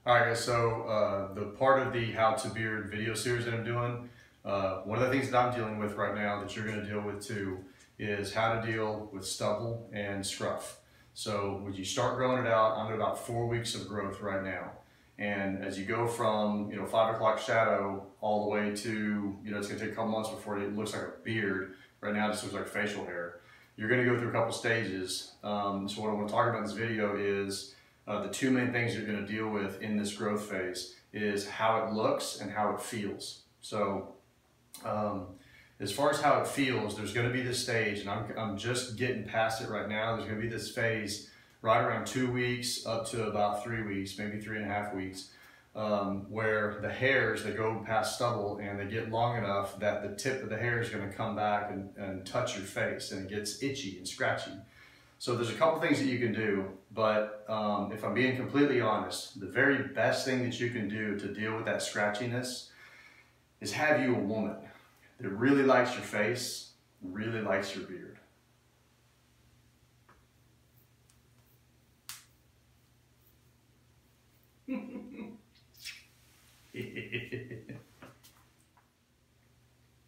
All right, guys, so the part of the How to Beard video series that I'm doing, one of the things that I'm dealing with right now that you're going to deal with too is how to deal with stubble and scruff. So when you start growing it out, I'm at about 4 weeks of growth right now. And as you go from, 5 o'clock shadow all the way to, it's going to take a couple months before it looks like a beard. Right now it just looks like facial hair. You're going to go through a couple stages. So what I want to talk about in this video is the two main things you're going to deal with in this growth phase is how it looks and how it feels. So as far as how it feels, there's going to be this stage, and I'm just getting past it right now. There's going to be this phase right around 2 weeks up to about 3 weeks, maybe 3.5 weeks, where the hairs, they go past stubble and they get long enough that the tip of the hair is going to come back and touch your face, and it gets itchy and scratchy. So there's a couple things that you can do, but if I'm being completely honest, the very best thing that you can do to deal with that scratchiness is have you a woman that really likes your face, really likes your beard.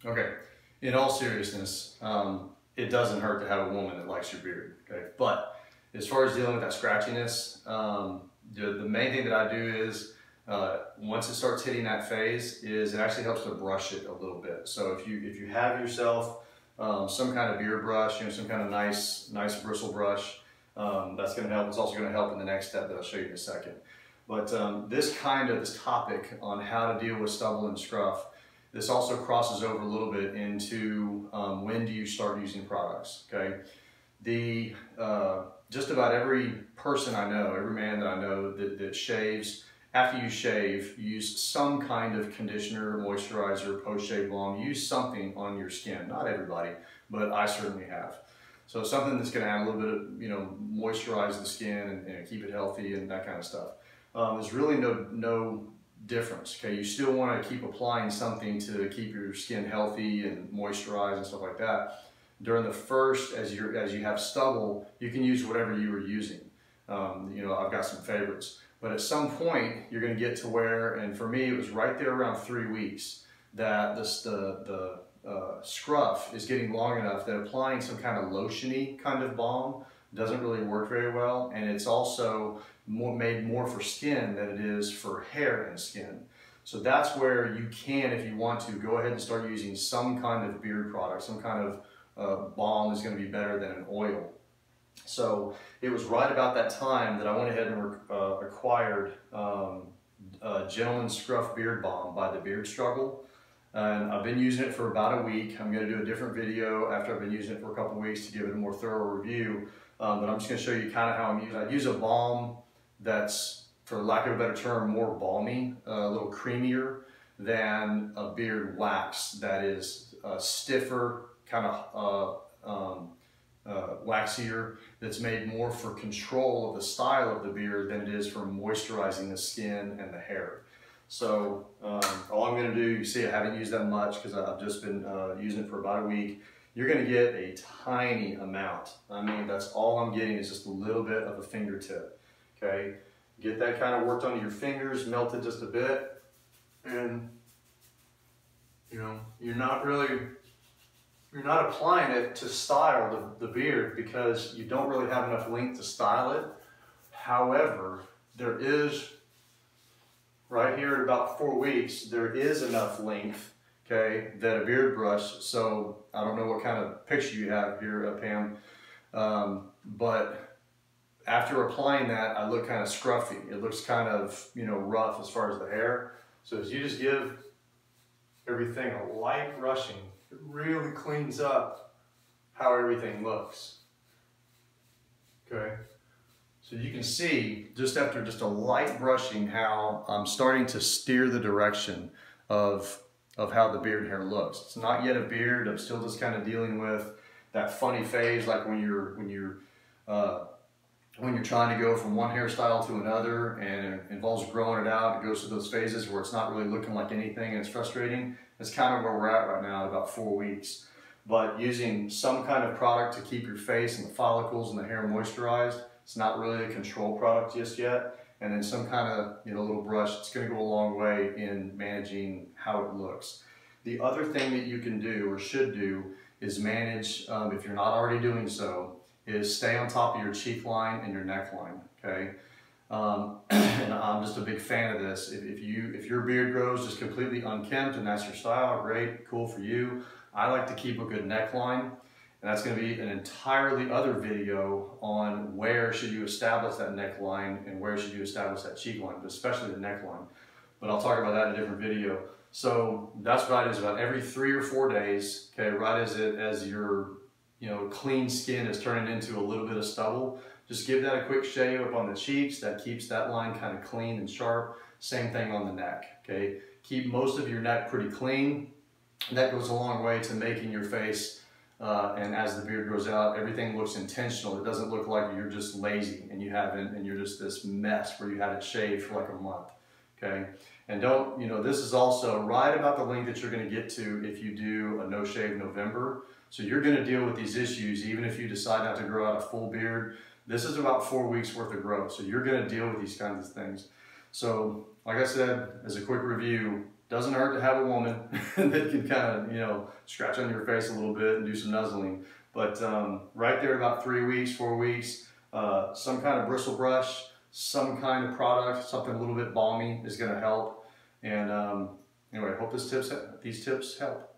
Okay, in all seriousness, it doesn't hurt to have a woman that likes your beard, okay? But as far as dealing with that scratchiness, the main thing that I do is, once it starts hitting that phase, is it actually helps to brush it a little bit. So if you have yourself some kind of beard brush, some kind of nice bristle brush, that's going to help. It's also going to help in the next step that I'll show you in a second. But this topic on how to deal with stubble and scruff, this also crosses over a little bit into when do you start using products, okay? Just about every person I know, every man that I know that shaves, after you shave, use some kind of conditioner, moisturizer, post-shave balm, use something on your skin. Not everybody, but I certainly have. So something that's gonna add a little bit of, moisturize the skin and keep it healthy and that kind of stuff. There's really no difference, okay? You still want to keep applying something to keep your skin healthy and moisturized and stuff like that. During the first, as you have stubble, you can use whatever you were using. I've got some favorites, but at some point you're going to get to where, and for me it was right there around 3 weeks, that the scruff is getting long enough that applying some kind of lotiony kind of balm doesn't really work very well, and it's also made more for skin than it is for hair and skin. So that's where you can, if you want to, go ahead and start using some kind of beard product, some kind of balm is going to be better than an oil. So it was right about that time that I went ahead and acquired Gentleman's Scruff Beard Balm by The Beard Struggle. And I've been using it for about a week. I'm going to do a different video after I've been using it for a couple of weeks to give it a more thorough review. But I'm just going to show you kind of how I'm using it. I use a balm that's, for lack of a better term, more balmy, a little creamier than a beard wax that is stiffer, kind of waxier, that's made more for control of the style of the beard than it is for moisturizing the skin and the hair. So all I'm going to do, you see I haven't used that much because I've just been using it for about a week. You're going to get a tiny amount. I mean, that's all I'm getting is just a little bit of a fingertip. Okay, get that kind of worked onto your fingers, melt it just a bit, and you're not applying it to style the beard because you don't really have enough length to style it. However, there is, right here at about 4 weeks, there is enough length, okay, that a beard brush, so I don't know what kind of picture you have here, Pam, but after applying that, I look kind of scruffy. It looks kind of, rough as far as the hair. So as you just give everything a light brushing, it really cleans up how everything looks. Okay? So you can see, just after just a light brushing, how I'm starting to steer the direction of how the beard hair looks. It's not yet a beard. I'm still just kind of dealing with that funny phase, like when you're trying to go from one hairstyle to another and it involves growing it out. It goes through those phases where it's not really looking like anything and it's frustrating. That's kind of where we're at right now at about 4 weeks. But using some kind of product to keep your face and the follicles and the hair moisturized, it's not really a control product just yet. and then some kind of little brush. It's going to go a long way in managing how it looks. The other thing that you can do or should do is manage, if you're not already doing so, is stay on top of your cheek line and your neckline. Okay. And I'm just a big fan of this. If your beard grows just completely unkempt and that's your style, great, cool for you. I like to keep a good neckline, and that's going to be an entirely other video on where should you establish that neckline and where should you establish that cheek line, but especially the neckline. But I'll talk about that in a different video. So that's what I do, is about every 3 or 4 days, okay, right as your clean skin is turning into a little bit of stubble, just give that a quick shave up on the cheeks. That keeps that line kind of clean and sharp. Same thing on the neck, okay? Keep most of your neck pretty clean. That goes a long way to making your face, and as the beard grows out, everything looks intentional. It doesn't look like you're just lazy and you're just this mess where you had it shaved for like a month, okay? And don't, this is also right about the length that you're gonna get to if you do a no shave November. So you're gonna deal with these issues even if you decide not to grow out a full beard. This is about 4 weeks worth of growth, so you're going to deal with these kinds of things. So, like I said, as a quick review, doesn't hurt to have a woman that can kind of, scratch on your face a little bit and do some nuzzling. But right there, about 3 weeks, 4 weeks, some kind of bristle brush, some kind of product, something a little bit balmy is going to help. And anyway, I hope these tips help.